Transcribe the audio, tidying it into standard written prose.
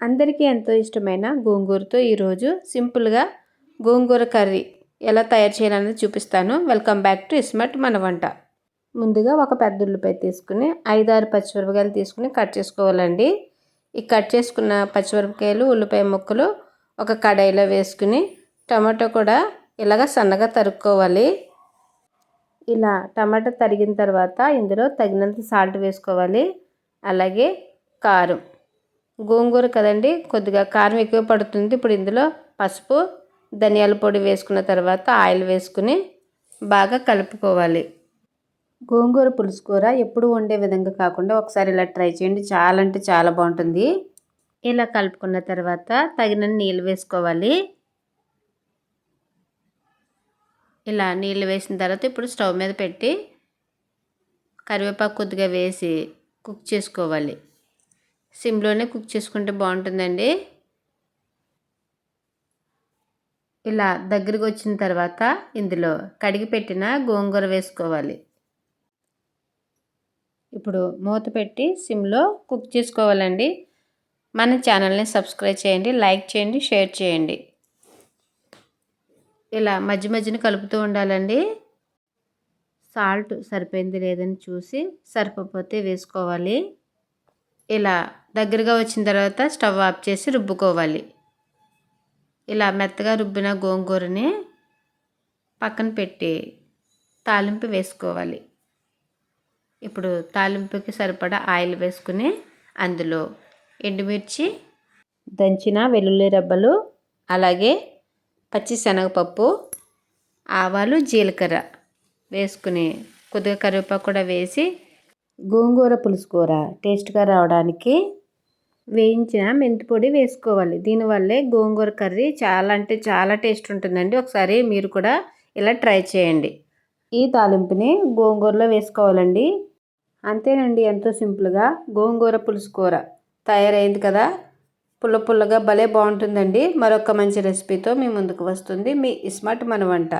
అందరికీ ఎంతో ఇష్టమైన గోంగూరతో ఈరోజు సింపుల్గా గోంగూర కర్రీ ఎలా తయారు చేయాలనేది చూపిస్తాను. వెల్కమ్ బ్యాక్ టు స్మార్ట్ మన వంట. ముందుగా ఒక పెద్ద ఉల్లిపాయ తీసుకుని 5-6 పచ్చిమిరపకాయలు తీసుకుని కట్ చేసుకోవాలండి. ఈ కట్ చేసుకున్న పచ్చిమిరపకాయలు ఉల్లిపాయ ముక్కలు ఒక కడాయిలో వేసుకుని టమాటో కూడా ఇలాగ సన్నగా తరుక్కోవాలి. ఇలా టమాటా తరిగిన తర్వాత ఇందులో తగినంత సాల్ట్ వేసుకోవాలి. అలాగే కారం, గోంగూర కదండి కొద్దిగా కారం ఎక్కువ పడుతుంది. ఇప్పుడు ఇందులో పసుపు, ధనియాల పొడి వేసుకున్న తర్వాత ఆయిల్ వేసుకుని బాగా కలుపుకోవాలి. గోంగూర పులుసు కూర ఎప్పుడు వండే విధంగా కాకుండా ఒకసారి ఇలా ట్రై చేయండి. చాలా అంటే చాలా బాగుంటుంది. ఇలా కలుపుకున్న తర్వాత తగినన్ని నీళ్ళు వేసుకోవాలి. ఇలా నీళ్ళు వేసిన తర్వాత ఇప్పుడు స్టవ్ మీద పెట్టి కరివేపాకు కొద్దిగా వేసి కుక్ చేసుకోవాలి. సిమ్లోనే కుక్ చేసుకుంటే బాగుంటుందండి. ఇలా దగ్గరికి వచ్చిన తర్వాత ఇందులో కడిగి పెట్టిన గోంగూర వేసుకోవాలి. ఇప్పుడు మూత పెట్టి సిమ్లో కుక్ చేసుకోవాలండి. మన ఛానల్ని సబ్స్క్రైబ్ చేయండి, లైక్ చేయండి, షేర్ చేయండి. ఇలా మధ్య మధ్యన కలుపుతూ ఉండాలండి. సాల్ట్ సరిపోయింది లేదని చూసి సరిపోతే వేసుకోవాలి. ఇలా దగ్గరగా వచ్చిన తర్వాత స్టవ్ ఆఫ్ చేసి రుబ్బుకోవాలి. ఇలా మెత్తగా రుబ్బిన గోంగూరని పక్కన పెట్టి తాలింపు వేసుకోవాలి. ఇప్పుడు తాలింపుకి సరిపడా ఆయిల్ వేసుకుని అందులో ఎండుమిర్చి, దంచిన వెల్లుల్లి రెబ్బలు, అలాగే పచ్చి శనగపప్పు, ఆవాలు, జీలకర్ర వేసుకుని కొద్దిగా కరివేపాకు కూడా వేసి గోంగూర పులుసు కూర టేస్ట్గా రావడానికి వేయించిన మెంతి పొడి వేసుకోవాలి. దీనివల్లే గోంగూర కర్రీ చాలా అంటే చాలా టేస్ట్ ఉంటుందండి. ఒకసారి మీరు కూడా ఇలా ట్రై చేయండి. ఈ తాలింపుని గోంగూరలో వేసుకోవాలండి. అంతేనండి, ఎంతో సింపుల్గా గోంగూర పులుసు కూర తయారైంది కదా. పుల్ల పుల్లగా భలే బాగుంటుందండి. మరొక మంచి రెసిపీతో మీ ముందుకు వస్తుంది మీ స్మార్ట్ మన వంట.